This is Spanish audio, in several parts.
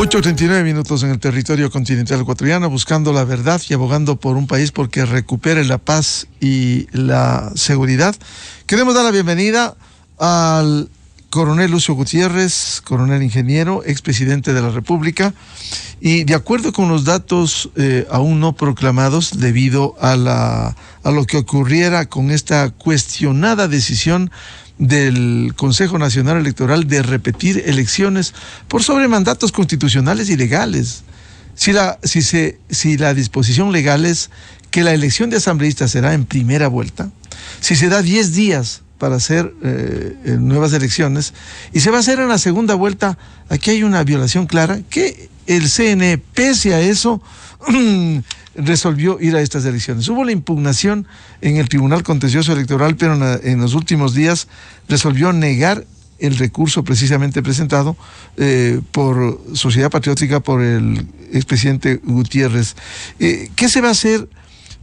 8:39 en el territorio continental ecuatoriano, buscando la verdad y abogando por un país porque recupere la paz y la seguridad. Queremos dar la bienvenida al coronel Lucio Gutiérrez, coronel ingeniero, expresidente de la República, y de acuerdo con los datos aún no proclamados debido a lo que ocurriera con esta cuestionada decisión del Consejo Nacional Electoral de repetir elecciones por sobre mandatos constitucionales y legales. Si la disposición legal es que la elección de asambleístas será en primera vuelta, si se da 10 días para hacer nuevas elecciones y se va a hacer en la segunda vuelta, aquí hay una violación clara que el CNE, pese a eso, resolvió ir a estas elecciones. Hubo la impugnación en el Tribunal Contencioso Electoral, pero en los últimos días resolvió negar el recurso precisamente presentado por Sociedad Patriótica, por el expresidente Gutiérrez. ¿Qué se va a hacer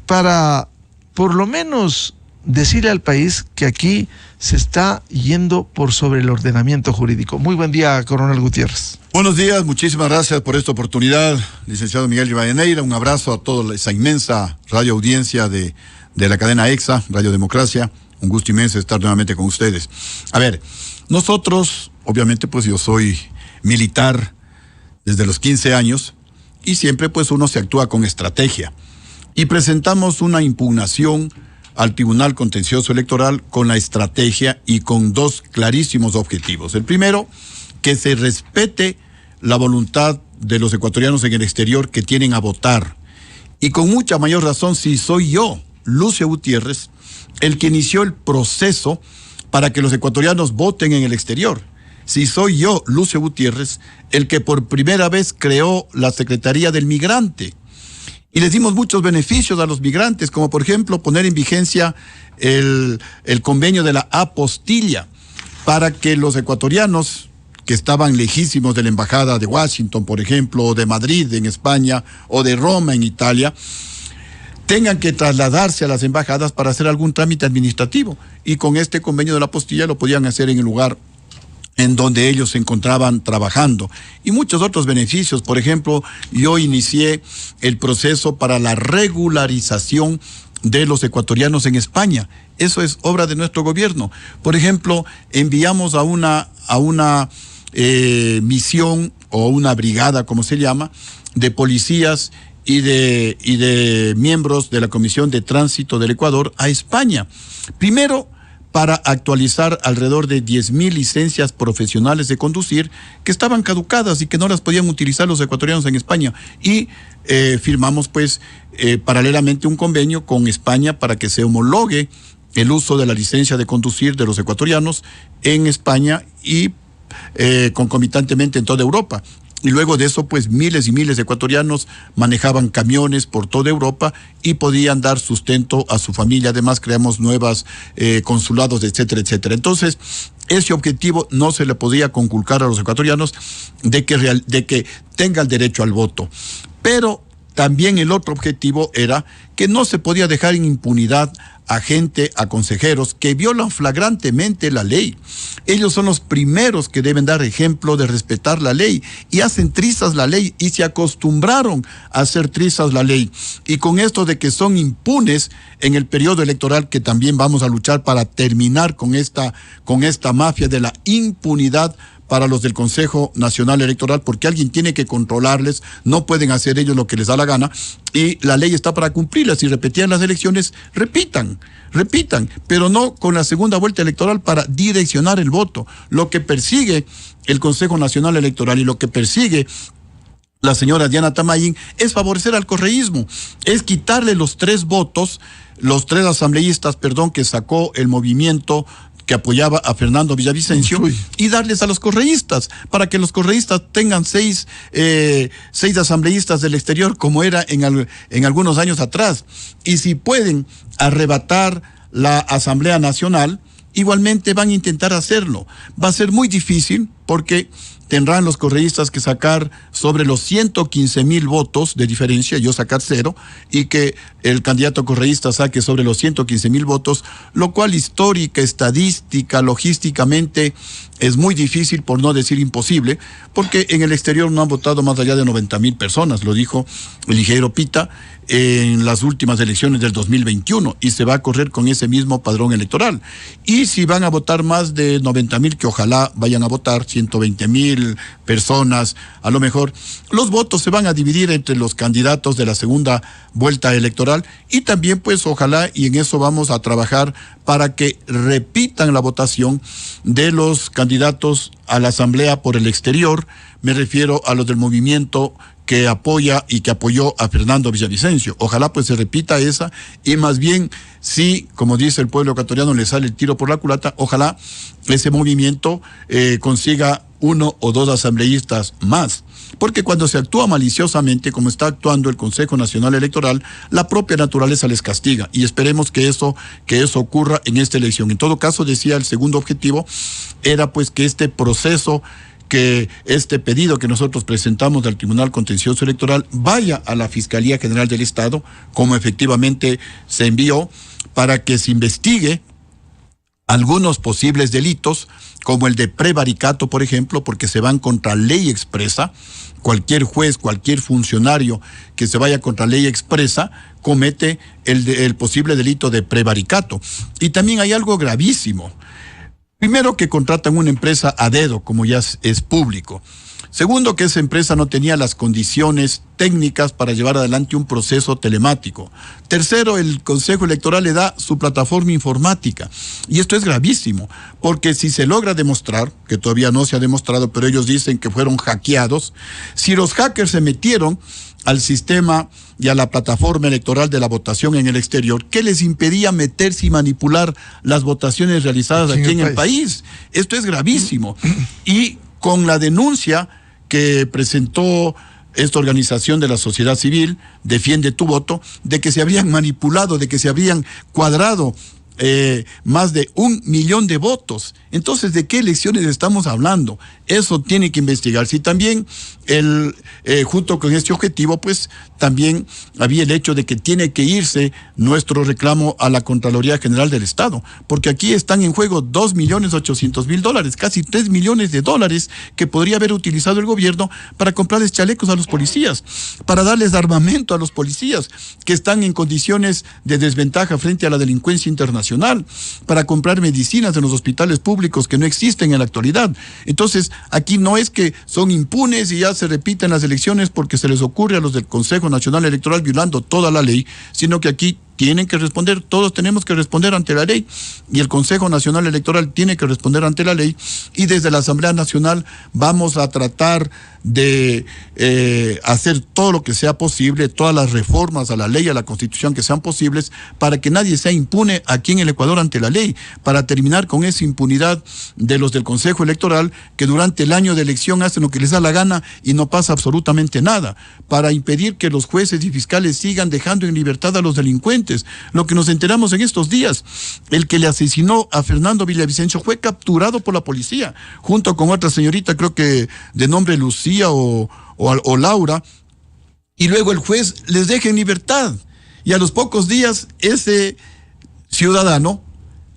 para, por lo menos, decirle al país que aquí se está yendo por sobre el ordenamiento jurídico? Muy buen día, coronel Gutiérrez. Buenos días, muchísimas gracias por esta oportunidad, licenciado Miguel Rivadeneira. Un abrazo a toda esa inmensa radio audiencia de la cadena EXA, Radio Democracia. Un gusto inmenso estar nuevamente con ustedes. A ver, nosotros, obviamente, pues yo soy militar desde los 15 años y siempre pues uno se actúa con estrategia. Y presentamos una impugnación al Tribunal Contencioso Electoral con la estrategia y con dos clarísimos objetivos. El primero, que se respete la voluntad de los ecuatorianos en el exterior que tienen a votar. Y con mucha mayor razón si soy yo, Lucio Gutiérrez, el que inició el proceso para que los ecuatorianos voten en el exterior. Si soy yo, Lucio Gutiérrez, el que por primera vez creó la Secretaría del Migrante. Y les dimos muchos beneficios a los migrantes, como por ejemplo poner en vigencia el convenio de la apostilla para que los ecuatorianos que estaban lejísimos de la embajada de Washington, por ejemplo, o de Madrid en España, o de Roma en Italia, tengan que trasladarse a las embajadas para hacer algún trámite administrativo. Y con este convenio de la apostilla lo podían hacer en el lugar en donde ellos se encontraban trabajando. Y muchos otros beneficios. Por ejemplo, yo inicié el proceso para la regularización de los ecuatorianos en España. Eso es obra de nuestro gobierno. Por ejemplo, enviamos a una misión o una brigada, como se llama, de policías y de miembros de la Comisión de Tránsito del Ecuador a España. Primero, para actualizar alrededor de 10,000 licencias profesionales de conducir que estaban caducadas y que no las podían utilizar los ecuatorianos en España. Y firmamos pues paralelamente un convenio con España para que se homologue el uso de la licencia de conducir de los ecuatorianos en España y concomitantemente en toda Europa. Y luego de eso, pues miles y miles de ecuatorianos manejaban camiones por toda Europa y podían dar sustento a su familia. Además, creamos nuevos consulados, etcétera, etcétera. Entonces, ese objetivo no se le podía conculcar a los ecuatorianos de que tenga el derecho al voto. Pero también el otro objetivo era que no se podía dejar en impunidad a gente, a consejeros que violan flagrantemente la ley. Ellos son los primeros que deben dar ejemplo de respetar la ley y hacen trizas la ley y se acostumbraron a hacer trizas la ley. Y con esto de que son impunes en el periodo electoral, que también vamos a luchar para terminar con esta mafia de la impunidad para los del Consejo Nacional Electoral, porque alguien tiene que controlarles, no pueden hacer ellos lo que les da la gana, y la ley está para cumplirla. Si repetían las elecciones, repitan, pero no con la segunda vuelta electoral para direccionar el voto. Lo que persigue el Consejo Nacional Electoral y lo que persigue la señora Diana Tamayin es favorecer al correísmo, es quitarle los tres asambleístas, que sacó el movimiento que apoyaba a Fernando Villavicencio, y darles a los correístas, para que los correístas tengan seis asambleístas del exterior, como era en algunos años atrás. Y si pueden arrebatar la Asamblea Nacional, igualmente van a intentar hacerlo. Va a ser muy difícil, porque tendrán los correístas que sacar sobre los 115,000 votos de diferencia, yo sacar 0, y que el candidato correísta saque sobre los 115,000 votos, lo cual histórica, estadística, logísticamente es muy difícil, por no decir imposible, porque en el exterior no han votado más allá de 90,000 personas, lo dijo el ingeniero Pita en las últimas elecciones del 2021, y se va a correr con ese mismo padrón electoral. Y si van a votar más de 90,000, que ojalá vayan a votar 120,000 personas, a lo mejor, los votos se van a dividir entre los candidatos de la segunda vuelta electoral, y también pues ojalá, y en eso vamos a trabajar para que repitan la votación de los candidatos a la asamblea por el exterior. Me refiero a los del movimiento que apoya y que apoyó a Fernando Villavicencio. Ojalá pues se repita esa, y más bien, si, como dice el pueblo ecuatoriano, le sale el tiro por la culata, ojalá ese movimiento consiga 1 o 2 asambleístas más. Porque cuando se actúa maliciosamente, como está actuando el Consejo Nacional Electoral, la propia naturaleza les castiga, y esperemos que eso ocurra en esta elección. En todo caso, decía, el segundo objetivo era pues que este proceso, que este pedido que nosotros presentamos al Tribunal Contencioso Electoral vaya a la Fiscalía General del Estado, como efectivamente se envió, para que se investigue algunos posibles delitos, como el de prevaricato, por ejemplo, porque se van contra ley expresa. Cualquier juez, cualquier funcionario que se vaya contra ley expresa comete el posible delito de prevaricato. Y también hay algo gravísimo. Primero, que contratan una empresa a dedo, como ya es público. Segundo, que esa empresa no tenía las condiciones técnicas para llevar adelante un proceso telemático. Tercero, el Consejo Electoral le da su plataforma informática. Y esto es gravísimo, porque si se logra demostrar, que todavía no se ha demostrado, pero ellos dicen que fueron hackeados, si los hackers se metieron al sistema y a la plataforma electoral de la votación en el exterior, ¿qué les impedía meterse y manipular las votaciones realizadas aquí en el país? Esto es gravísimo. Y con la denuncia que presentó esta organización de la sociedad civil, Defiende tu Voto, de que se habrían manipulado, de que se habrían cuadrado más de 1 millón de votos. Entonces, ¿de qué elecciones estamos hablando? Eso tiene que investigarse. Y también, junto con este objetivo, pues también había el hecho de que tiene que irse nuestro reclamo a la Contraloría General del Estado, porque aquí están en juego $2,800,000, casi $3 millones que podría haber utilizado el gobierno para comprarles chalecos a los policías, para darles armamento a los policías que están en condiciones de desventaja frente a la delincuencia internacional, para comprar medicinas en los hospitales públicos que no existen en la actualidad. Entonces, aquí no es que son impunes y ya se repiten las elecciones porque se les ocurre a los del Consejo Nacional Electoral violando toda la ley, sino que aquí tienen que responder, todos tenemos que responder ante la ley, y el Consejo Nacional Electoral tiene que responder ante la ley, y desde la Asamblea Nacional vamos a tratar de hacer todo lo que sea posible, todas las reformas a la ley, a la Constitución que sean posibles, para que nadie sea impune aquí en el Ecuador ante la ley, para terminar con esa impunidad de los del Consejo Electoral, que durante el año de elección hacen lo que les da la gana y no pasa absolutamente nada, para impedir que los jueces y fiscales sigan dejando en libertad a los delincuentes. Lo que nos enteramos en estos días, el que le asesinó a Fernando Villavicencio fue capturado por la policía, junto con otra señorita, creo que de nombre Lucía o Laura, y luego el juez les deja en libertad, y a los pocos días ese ciudadano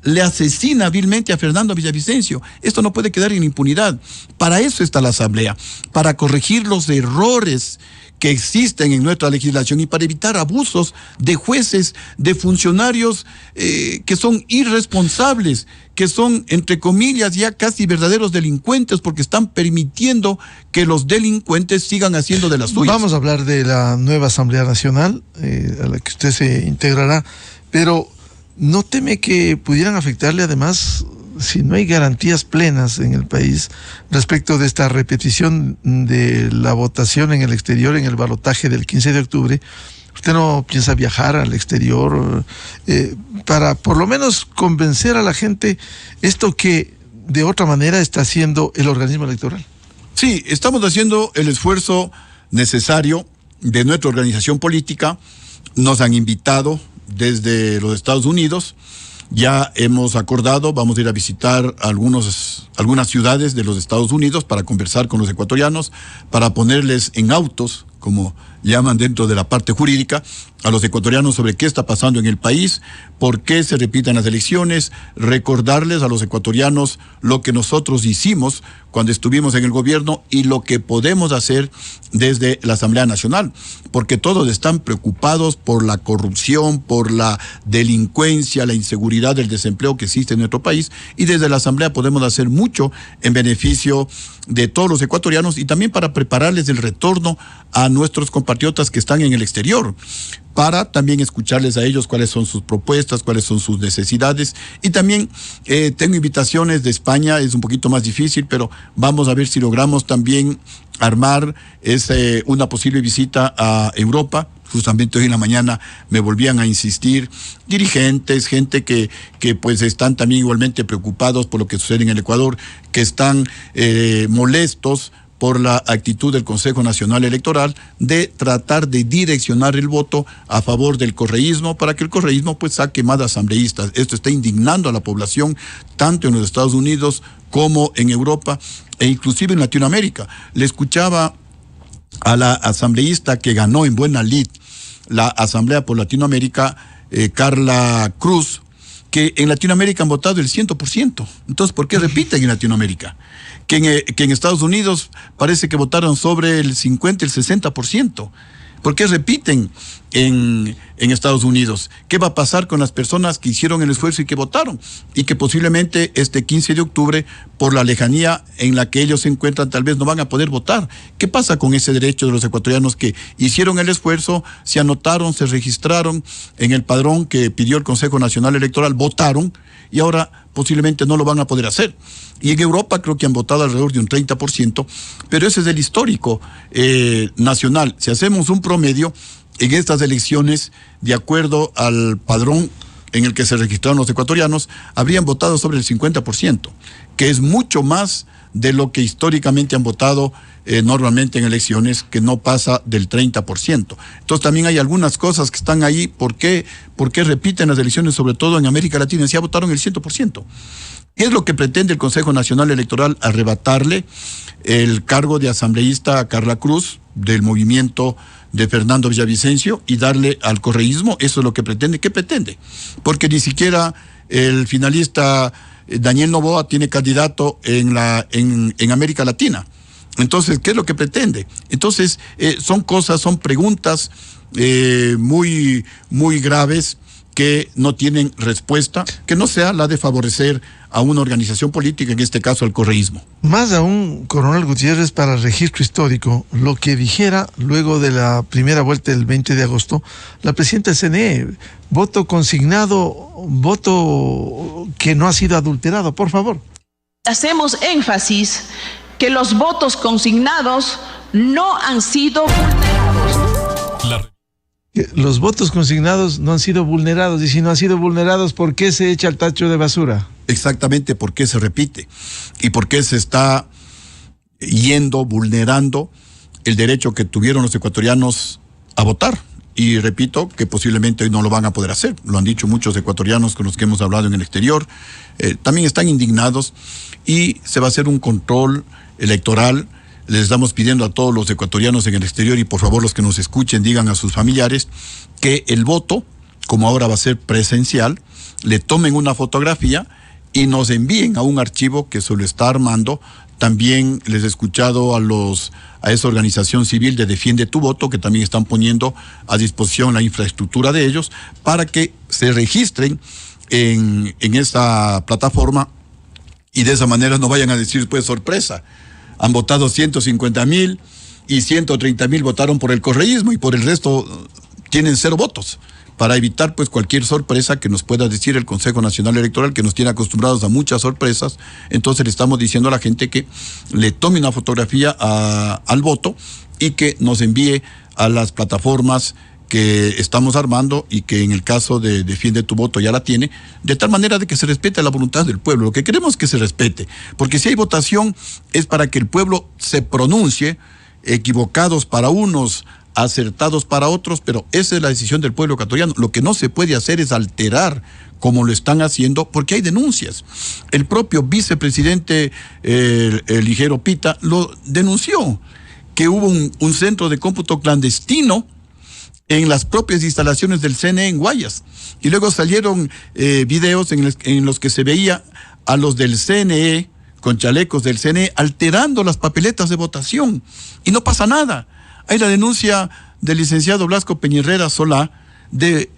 le asesina vilmente a Fernando Villavicencio. Esto no puede quedar en impunidad. Para eso está la Asamblea, para corregir los errores que existen en nuestra legislación y para evitar abusos de jueces, de funcionarios que son irresponsables, que son, entre comillas, ya casi verdaderos delincuentes, porque están permitiendo que los delincuentes sigan haciendo de las suyas. Vamos a hablar de la nueva Asamblea Nacional, a la que usted se integrará, pero ¿no teme que pudieran afectarle además, si no hay garantías plenas en el país respecto de esta repetición de la votación en el exterior, en el balotaje del 15 de octubre? ¿Usted no piensa viajar al exterior para por lo menos convencer a la gente esto que de otra manera está haciendo el organismo electoral? Sí, estamos haciendo el esfuerzo necesario de nuestra organización política. Nos han invitado desde los Estados Unidos Ya hemos acordado, vamos a ir a visitar algunas ciudades de los Estados Unidos para conversar con los ecuatorianos, para ponerles en autos, como llaman dentro de la parte jurídica, a los ecuatorianos sobre qué está pasando en el país, por qué se repiten las elecciones, recordarles a los ecuatorianos lo que nosotros hicimos cuando estuvimos en el gobierno y lo que podemos hacer desde la Asamblea Nacional, porque todos están preocupados por la corrupción, por la delincuencia, la inseguridad, el desempleo que existe en nuestro país, y desde la Asamblea podemos hacer mucho en beneficio de todos los ecuatorianos y también para prepararles el retorno a nuestros compatriotas que están en el exterior, para también escucharles a ellos cuáles son sus propuestas, cuáles son sus necesidades. Y también tengo invitaciones de España, es un poquito más difícil, pero vamos a ver si logramos también armar una posible visita a Europa. Justamente hoy en la mañana me volvían a insistir dirigentes, gente que pues están también igualmente preocupados por lo que sucede en el Ecuador, que están molestos por la actitud del Consejo Nacional Electoral de tratar de direccionar el voto a favor del correísmo para que el correísmo pues saque más asambleístas. Esto está indignando a la población tanto en los Estados Unidos como en Europa e inclusive en Latinoamérica. Le escuchaba a la asambleísta que ganó en buena lid la Asamblea por Latinoamérica, Carla Cruz, que en Latinoamérica han votado el 100%. Entonces, ¿por qué repiten en Latinoamérica? Que en Estados Unidos parece que votaron sobre el 50, el 60%. ¿Por qué repiten en Estados Unidos? ¿Qué va a pasar con las personas que hicieron el esfuerzo y que votaron? Y que posiblemente este 15 de octubre, por la lejanía en la que ellos se encuentran, tal vez no van a poder votar. ¿Qué pasa con ese derecho de los ecuatorianos que hicieron el esfuerzo, se anotaron, se registraron en el padrón que pidió el Consejo Nacional Electoral, votaron y ahora posiblemente no lo van a poder hacer? Y en Europa creo que han votado alrededor de un 30%, pero ese es el histórico nacional. Si hacemos un promedio en estas elecciones, de acuerdo al padrón en el que se registraron los ecuatorianos, habrían votado sobre el 50%, que es mucho más de lo que históricamente han votado normalmente en elecciones, que no pasa del 30%. Entonces también hay algunas cosas que están ahí. ¿Por qué repiten las elecciones, sobre todo en América Latina? Ya votaron el 100%. ¿Qué es lo que pretende el Consejo Nacional Electoral? Arrebatarle el cargo de asambleísta a Carla Cruz del movimiento de Fernando Villavicencio y darle al correísmo. Eso es lo que pretende. ¿Qué pretende? Porque ni siquiera el finalista Daniel Noboa tiene candidato en América Latina. Entonces, ¿qué es lo que pretende? Entonces, son preguntas muy, muy graves que no tienen respuesta, que no sea la de favorecer a una organización política, en este caso al correísmo. Más aún, coronel Gutiérrez, para registro histórico, lo que dijera luego de la primera vuelta del 20 de agosto, la presidenta del CNE, voto consignado, voto que no ha sido adulterado, por favor. Hacemos énfasis que los votos consignados no han sido vulnerados. Los votos consignados no han sido vulnerados, y si no han sido vulnerados, ¿por qué se echa al tacho de basura? Exactamente, ¿por qué se repite? ¿Y por qué se está vulnerando el derecho que tuvieron los ecuatorianos a votar? Y repito que posiblemente hoy no lo van a poder hacer. Lo han dicho muchos ecuatorianos con los que hemos hablado en el exterior. También están indignados y se va a hacer un control electoral. Les estamos pidiendo a todos los ecuatorianos en el exterior, y por favor los que nos escuchen digan a sus familiares que el voto, como ahora va a ser presencial, le tomen una fotografía y nos envíen a un archivo que se lo está armando. También les he escuchado a esa organización civil de Defiende tu Voto, que también están poniendo a disposición la infraestructura de ellos para que se registren en esa plataforma, y de esa manera no vayan a decir, pues, sorpresa, han votado 150,000 y 130,000 votaron por el correísmo y por el resto tienen 0 votos. Para evitar pues cualquier sorpresa que nos pueda decir el Consejo Nacional Electoral, que nos tiene acostumbrados a muchas sorpresas, entonces le estamos diciendo a la gente que le tome una fotografía al voto y que nos envíe a las plataformas que estamos armando, y que en el caso de Defiende tu Voto ya la tiene, de tal manera de que se respete la voluntad del pueblo. Lo que queremos es que se respete, porque si hay votación es para que el pueblo se pronuncie, equivocados para unos, acertados para otros, pero esa es la decisión del pueblo ecuatoriano. Lo que no se puede hacer es alterar como lo están haciendo, porque hay denuncias. El propio vicepresidente, el ligero Pita, lo denunció, que hubo un centro de cómputo clandestino en las propias instalaciones del CNE en Guayas. Y luego salieron videos en los que se veía a los del CNE, con chalecos del CNE, alterando las papeletas de votación. Y no pasa nada. Hay la denuncia del licenciado Blasco Peñerrera Solá de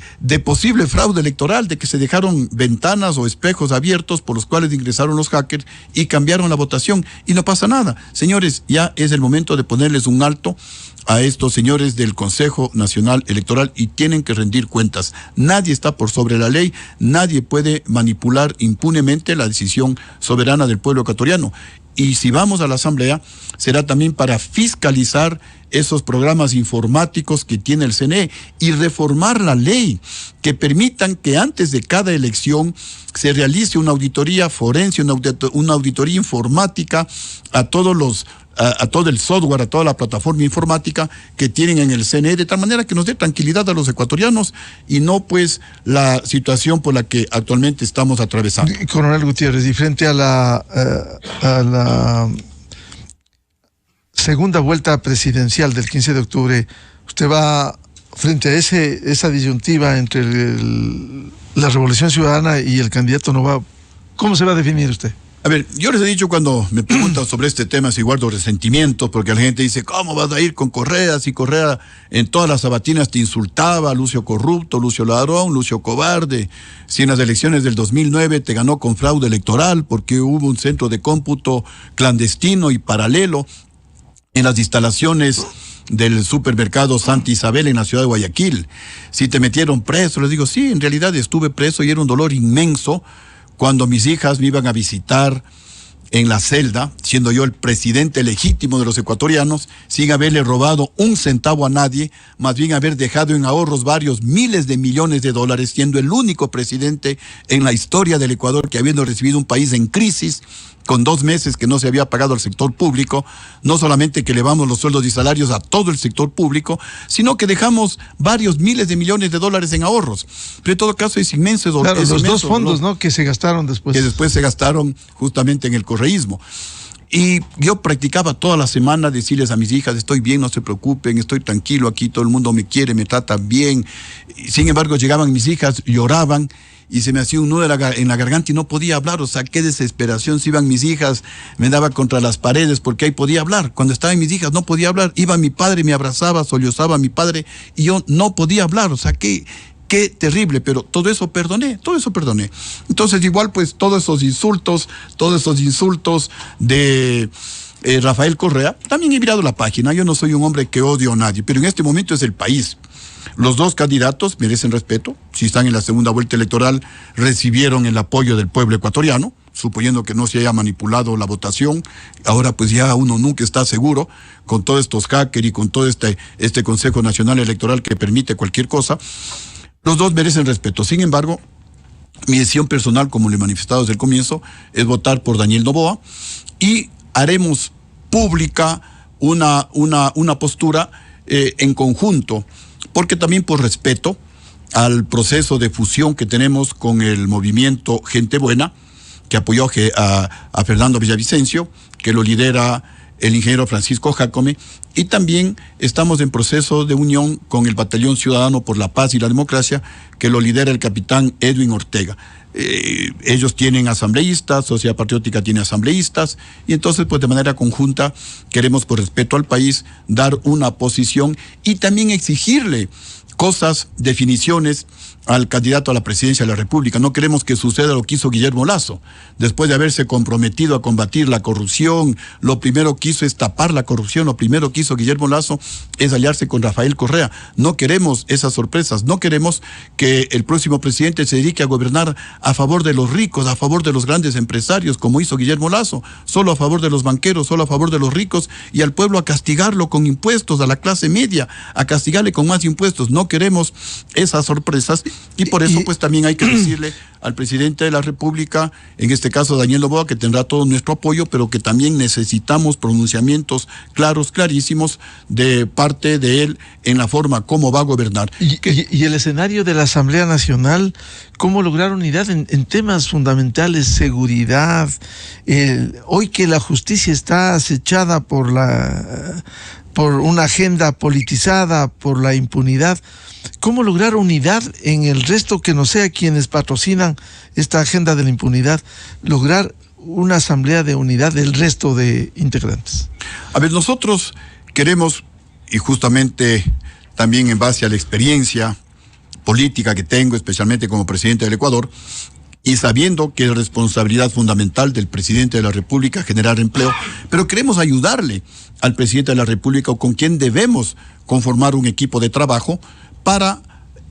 posible fraude electoral, de que se dejaron ventanas o espejos abiertos por los cuales ingresaron los hackers y cambiaron la votación. Y no pasa nada. Señores, ya es el momento de ponerles un alto a estos señores del Consejo Nacional Electoral y tienen que rendir cuentas. Nadie está por sobre la ley, nadie puede manipular impunemente la decisión soberana del pueblo ecuatoriano. Y si vamos a la Asamblea, será también para fiscalizar esos programas informáticos que tiene el CNE y reformar la ley que permitan que antes de cada elección se realice una auditoría forense, una auditoría informática a todos los a todo el software, a toda la plataforma informática que tienen en el CNE, de tal manera que nos dé tranquilidad a los ecuatorianos y no pues la situación por la que actualmente estamos atravesando. Coronel Gutiérrez, y frente a la segunda vuelta presidencial del 15 de octubre, usted va frente a esa disyuntiva entre la Revolución Ciudadana y el candidato Noboa, ¿cómo se va a definir usted? A ver, yo les he dicho cuando me preguntan sobre este tema si guardo resentimientos, porque la gente dice, ¿cómo vas a ir con Correa? Si Correa en todas las sabatinas te insultaba, Lucio corrupto, Lucio ladrón, Lucio cobarde. Si en las elecciones del 2009 te ganó con fraude electoral porque hubo un centro de cómputo clandestino y paralelo en las instalaciones del supermercado Santa Isabel en la ciudad de Guayaquil. Si te metieron preso, les digo, sí, en realidad estuve preso y era un dolor inmenso cuando mis hijas me iban a visitar en la celda, siendo yo el presidente legítimo de los ecuatorianos, sin haberle robado un centavo a nadie, más bien haber dejado en ahorros varios miles de millones de dólares, siendo el único presidente en la historia del Ecuador que, habiendo recibido un país en crisis, con 2 meses que no se había pagado al sector público, no solamente que elevamos los sueldos y salarios a todo el sector público, sino que dejamos varios miles de millones de dólares en ahorros. Pero en todo caso es inmenso. Claro, los dos fondos, ¿no?, que se gastaron después. Que después se gastaron justamente en el correísmo. Y yo practicaba toda la semana decirles a mis hijas, estoy bien, no se preocupen, estoy tranquilo aquí, todo el mundo me quiere, me trata bien. Sin embargo, llegaban mis hijas, lloraban, y se me hacía un nudo en la garganta y no podía hablar. O sea, qué desesperación. Si iban mis hijas, me daba contra las paredes porque ahí podía hablar. Cuando estaban mis hijas no podía hablar. Iba mi padre, me abrazaba, sollozaba a mi padre y yo no podía hablar. O sea, qué terrible, pero todo eso perdoné. Entonces igual pues todos esos insultos de Rafael Correa, también he mirado la página. Yo no soy un hombre que odio a nadie, pero en este momento es el país. Los dos candidatos merecen respeto. Si están en la segunda vuelta electoral, recibieron el apoyo del pueblo ecuatoriano, suponiendo que no se haya manipulado la votación. Ahora pues ya uno nunca está seguro con todos estos hackers y con todo este Consejo Nacional Electoral que permite cualquier cosa. Los dos merecen respeto. Sin embargo, mi decisión personal, como lo he manifestado desde el comienzo, es votar por Daniel Noboa y haremos pública una postura en conjunto, porque también por respeto al proceso de fusión que tenemos con el movimiento Gente Buena, que apoyó a Fernando Villavicencio, que lo lidera el ingeniero Francisco Jácome, y también estamos en proceso de unión con el Batallón Ciudadano por la Paz y la Democracia, que lo lidera el capitán Edwin Ortega. Ellos tienen asambleístas, Sociedad Patriótica tiene asambleístas, y entonces pues de manera conjunta queremos, por respeto al país, dar una posición y también exigirle cosas, definiciones al candidato a la presidencia de la República. No queremos que suceda lo que hizo Guillermo Lasso. Después de haberse comprometido a combatir la corrupción, lo primero que hizo es tapar la corrupción, lo primero que hizo Guillermo Lasso es aliarse con Rafael Correa. No queremos esas sorpresas, no queremos que el próximo presidente se dedique a gobernar a favor de los ricos, a favor de los grandes empresarios, como hizo Guillermo Lasso, solo a favor de los banqueros, solo a favor de los ricos, y al pueblo a castigarlo con impuestos, a la clase media, a castigarle con más impuestos. No queremos esas sorpresas Y por eso pues también hay que decirle al presidente de la República, en este caso Daniel Noboa, que tendrá todo nuestro apoyo, pero que también necesitamos pronunciamientos claros, clarísimos de parte de él en la forma como va a gobernar. Y el escenario de la Asamblea Nacional, ¿cómo lograr unidad en temas fundamentales, seguridad? Hoy que la justicia está acechada por una agenda politizada, por la impunidad, ¿cómo lograr unidad en el resto que no sea quienes patrocinan esta agenda de la impunidad? Lograr una asamblea de unidad del resto de integrantes. A ver, nosotros queremos, y justamente también en base a la experiencia política que tengo, especialmente como presidente del Ecuador, y sabiendo que es responsabilidad fundamental del presidente de la República generar empleo, pero queremos ayudarle al presidente de la República, o con quien debemos conformar un equipo de trabajo para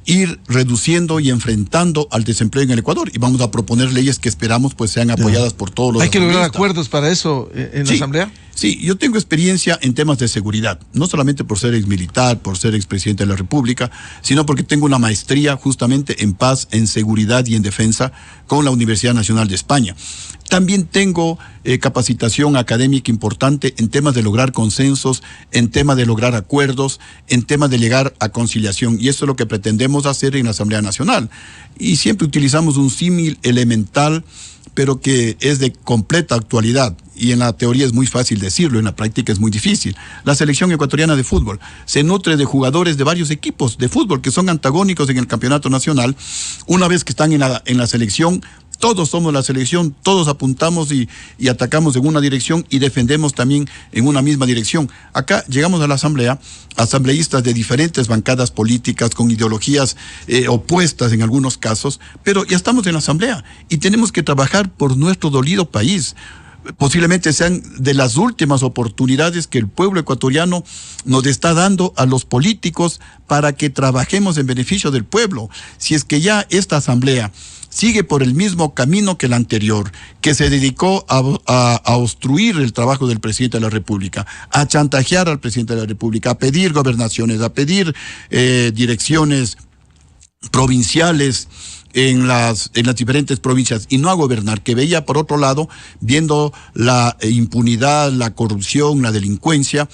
ir reduciendo y enfrentando al desempleo en el Ecuador. Y vamos a proponer leyes que esperamos pues sean apoyadas por todos los. ¿Hay que lograr acuerdos para eso en la Asamblea? Sí, yo tengo experiencia en temas de seguridad, no solamente por ser exmilitar, por ser expresidente de la República, sino porque tengo una maestría justamente en paz, en seguridad y en defensa con la Universidad Nacional de España. También tengo capacitación académica importante en temas de lograr consensos, en temas de lograr acuerdos, en temas de llegar a conciliación. Y eso es lo que pretendemos hacer en la Asamblea Nacional. Y siempre utilizamos un símil elemental, pero que es de completa actualidad. Y en la teoría es muy fácil decirlo, en la práctica es muy difícil. La selección ecuatoriana de fútbol se nutre de jugadores de varios equipos de fútbol que son antagónicos en el campeonato nacional. Una vez que están en la selección, todos somos la selección, todos apuntamos y atacamos en una dirección y defendemos también en una misma dirección. Acá llegamos a la asamblea, asambleístas de diferentes bancadas políticas, con ideologías opuestas en algunos casos, pero ya estamos en la asamblea y tenemos que trabajar por nuestro dolido país. Posiblemente sean de las últimas oportunidades que el pueblo ecuatoriano nos está dando a los políticos para que trabajemos en beneficio del pueblo. Si es que ya esta asamblea sigue por el mismo camino que la anterior, que se dedicó a obstruir el trabajo del presidente de la República, a chantajear al presidente de la República, a pedir gobernaciones, a pedir direcciones provinciales en las diferentes provincias y no a gobernar, que veía por otro lado, viendo la impunidad, la corrupción, la delincuencia,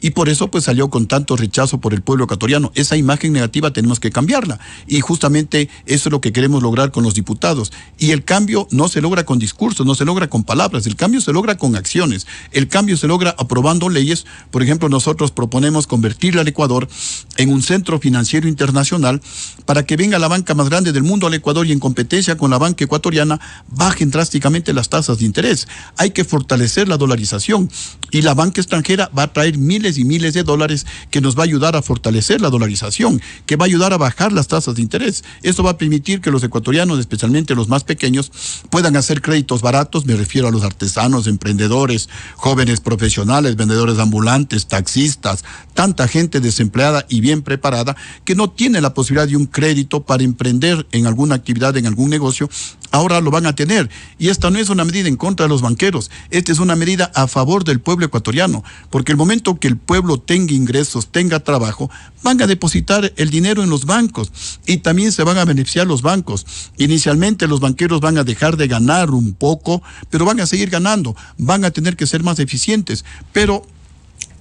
y por eso pues salió con tanto rechazo por el pueblo ecuatoriano. Esa imagen negativa tenemos que cambiarla, y justamente eso es lo que queremos lograr con los diputados. Y el cambio no se logra con discursos, no se logra con palabras, el cambio se logra con acciones, el cambio se logra aprobando leyes. Por ejemplo, nosotros proponemos convertir al Ecuador en un centro financiero internacional para que venga la banca más grande del mundo al Ecuador y en competencia con la banca ecuatoriana bajen drásticamente las tasas de interés. Hay que fortalecer la dolarización, y la banca extranjera va a traer miles y miles de dólares que nos va a ayudar a fortalecer la dolarización, que va a ayudar a bajar las tasas de interés. Esto va a permitir que los ecuatorianos, especialmente los más pequeños, puedan hacer créditos baratos. Me refiero a los artesanos, emprendedores, jóvenes profesionales, vendedores ambulantes, taxistas, tanta gente desempleada y bien preparada que no tiene la posibilidad de un crédito para emprender en alguna actividad, en algún negocio. Ahora lo van a tener, y esta no es una medida en contra de los banqueros, esta es una medida a favor del pueblo ecuatoriano, porque el momento que el pueblo tenga ingresos, tenga trabajo, van a depositar el dinero en los bancos y también se van a beneficiar los bancos. Inicialmente los banqueros van a dejar de ganar un poco, pero van a seguir ganando, van a tener que ser más eficientes, pero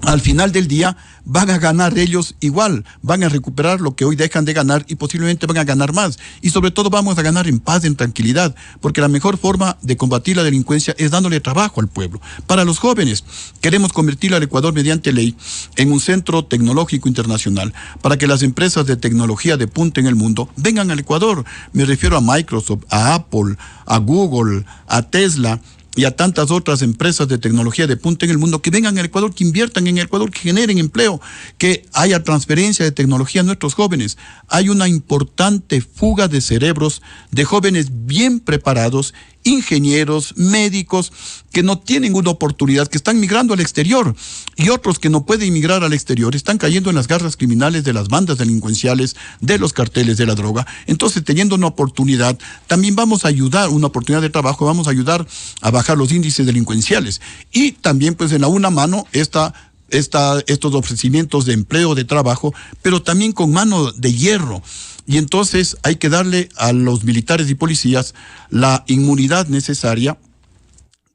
al final del día van a ganar ellos igual, van a recuperar lo que hoy dejan de ganar y posiblemente van a ganar más. Y sobre todo vamos a ganar en paz, en tranquilidad, porque la mejor forma de combatir la delincuencia es dándole trabajo al pueblo. Para los jóvenes, queremos convertir al Ecuador mediante ley en un centro tecnológico internacional para que las empresas de tecnología de punta en el mundo vengan al Ecuador. Me refiero a Microsoft, a Apple, a Google, a Tesla y a tantas otras empresas de tecnología de punta en el mundo que vengan al Ecuador, que inviertan en el Ecuador, que generen empleo, que haya transferencia de tecnología a nuestros jóvenes. Hay una importante fuga de cerebros de jóvenes bien preparados, ingenieros, médicos, que no tienen una oportunidad, que están migrando al exterior, y otros que no pueden migrar al exterior están cayendo en las garras criminales de las bandas delincuenciales, de los carteles de la droga. Entonces, teniendo una oportunidad, también vamos a ayudar, una oportunidad de trabajo, vamos a ayudar a bajar los índices delincuenciales. Y también, pues, en la una mano estos ofrecimientos de empleo, de trabajo, pero también con mano de hierro. y entonces hay que darle a los militares y policías la inmunidad necesaria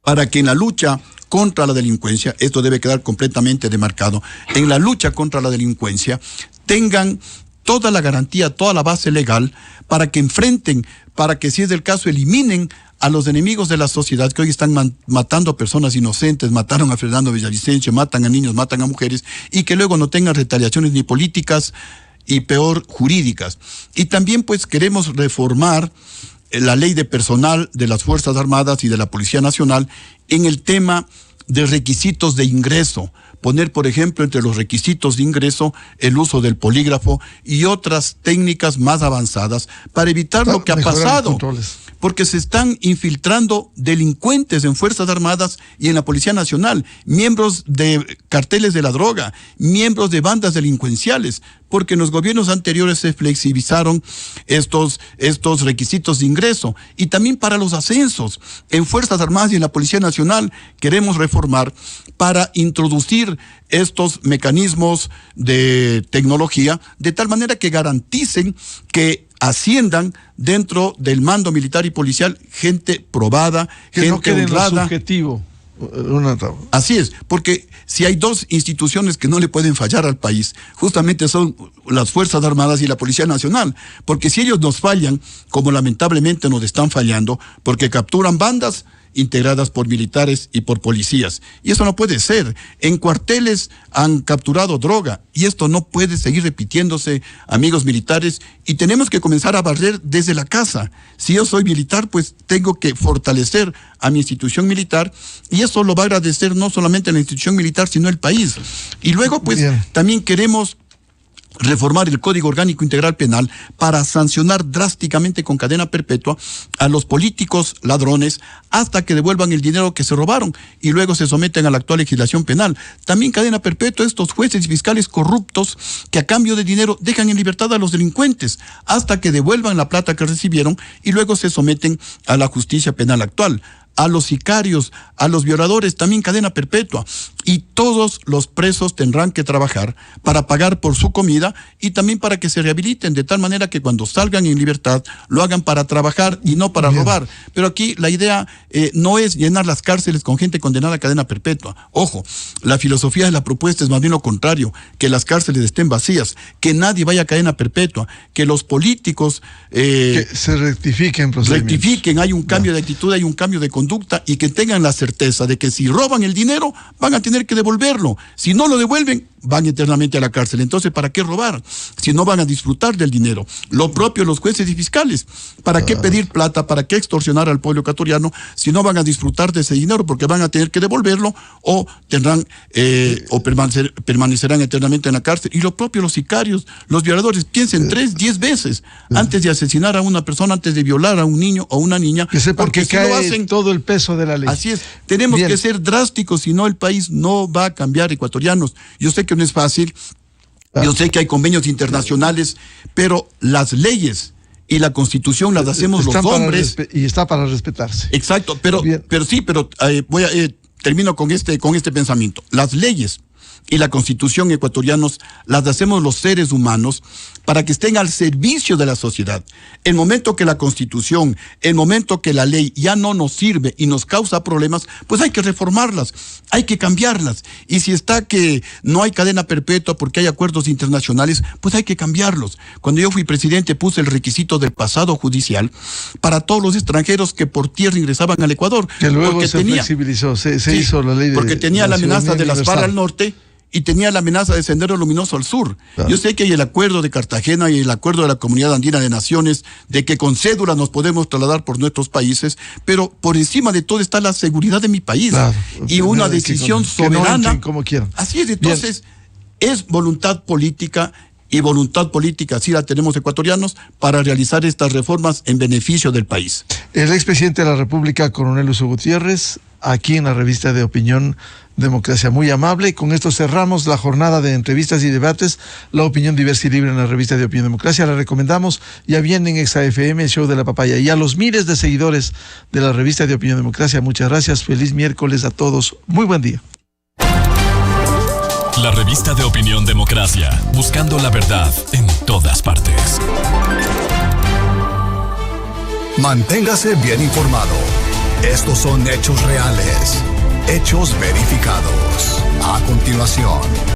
para que en la lucha contra la delincuencia, esto debe quedar completamente demarcado, en la lucha contra la delincuencia tengan toda la garantía, toda la base legal para que enfrenten, para que si es del caso eliminen a los enemigos de la sociedad que hoy están matando a personas inocentes, mataron a Fernando Villavicencio, matan a niños, matan a mujeres, y que luego no tengan retaliaciones ni políticas y peor jurídicas. Y también pues queremos reformar la ley de personal de las Fuerzas Armadas y de la Policía Nacional en el tema de requisitos de ingreso. Poner, por ejemplo, entre los requisitos de ingreso el uso del polígrafo y otras técnicas más avanzadas para evitar lo que ha pasado. Porque se están infiltrando delincuentes en Fuerzas Armadas y en la Policía Nacional, miembros de carteles de la droga, miembros de bandas delincuenciales, porque en los gobiernos anteriores se flexibilizaron estos requisitos de ingreso. Y también para los ascensos en Fuerzas Armadas y en la Policía Nacional queremos reformar para introducir estos mecanismos de tecnología de tal manera que garanticen que asciendan dentro del mando militar y policial gente probada, que gente no quede honrada. Subjetivo. Así es, porque si hay dos instituciones que no le pueden fallar al país, justamente son las Fuerzas Armadas y la Policía Nacional, porque si ellos nos fallan, como lamentablemente nos están fallando, porque capturan bandas integradas por militares y por policías. Y eso no puede ser. En cuarteles han capturado droga y esto no puede seguir repitiéndose, amigos militares, y tenemos que comenzar a barrer desde la casa. Si yo soy militar, pues tengo que fortalecer a mi institución militar y eso lo va a agradecer no solamente la institución militar, sino el país. Y luego, pues, también queremos reformar el Código Orgánico Integral Penal para sancionar drásticamente con cadena perpetua a los políticos ladrones hasta que devuelvan el dinero que se robaron y luego se someten a la actual legislación penal. También cadena perpetua a estos jueces y fiscales corruptos que a cambio de dinero dejan en libertad a los delincuentes hasta que devuelvan la plata que recibieron y luego se someten a la justicia penal actual. A los sicarios, a los violadores, también cadena perpetua. Y todos los presos tendrán que trabajar para pagar por su comida y también para que se rehabiliten, de tal manera que cuando salgan en libertad lo hagan para trabajar y no para robar. Pero aquí la idea no es llenar las cárceles con gente condenada a cadena perpetua. Ojo, la filosofía de la propuesta es más bien lo contrario, que las cárceles estén vacías, que nadie vaya a cadena perpetua, que los políticos que se rectifiquen hay un cambio de actitud, hay un cambio de conducta y que tengan la certeza de que si roban el dinero van a tener que devolverlo. Si no lo devuelven, van eternamente a la cárcel. Entonces, ¿para qué robar? Si no van a disfrutar del dinero. Lo propio los jueces y fiscales. ¿Para qué pedir plata? ¿Para qué extorsionar al pueblo ecuatoriano si no van a disfrutar de ese dinero? Porque van a tener que devolverlo o tendrán o permanecerán eternamente en la cárcel. Y lo propio los sicarios, los violadores. Piensen 10 veces antes de asesinar a una persona, antes de violar a un niño o una niña. Que sepan que cae hacen todo el peso de la ley. Así es. Tenemos que ser drásticos, si no el país no va a cambiar, ecuatorianos. Yo sé que no es fácil, yo sé que hay convenios internacionales, pero las leyes y la Constitución las hacemos los hombres. Y está para respetarse. Exacto, pero termino con este pensamiento. Las leyes y la Constitución ecuatorianos las hacemos los seres humanos para que estén al servicio de la sociedad. El momento que la Constitución, el momento que la ley ya no nos sirve y nos causa problemas, pues hay que reformarlas, hay que cambiarlas. Y si está que no hay cadena perpetua porque hay acuerdos internacionales, pues hay que cambiarlos. Cuando yo fui presidente puse el requisito del pasado judicial para todos los extranjeros que por tierra ingresaban al Ecuador. Que luego se flexibilizó, se hizo la ley de... Porque tenía la amenaza de las FARC al norte y tenía la amenaza de Sendero Luminoso al sur. Claro. Yo sé que hay el acuerdo de Cartagena y el acuerdo de la Comunidad Andina de Naciones de que con cédula nos podemos trasladar por nuestros países, pero por encima de todo está la seguridad de mi país. Claro. Y una decisión soberana. No como quieran. Así es, entonces es voluntad política. Y voluntad política, sí la tenemos ecuatorianos, para realizar estas reformas en beneficio del país. El expresidente de la República, Coronel Lucio Gutiérrez, aquí en la revista de Opinión Democracia, muy amable. Con esto cerramos la jornada de entrevistas y debates, la opinión diversa y libre en la revista de Opinión Democracia. La recomendamos, ya viene en ExaFM, el show de la papaya. Y a los miles de seguidores de la revista de Opinión Democracia, muchas gracias. Feliz miércoles a todos. Muy buen día. La revista de opinión Democracia, buscando la verdad en todas partes. Manténgase bien informado. Estos son hechos reales, hechos verificados. A continuación.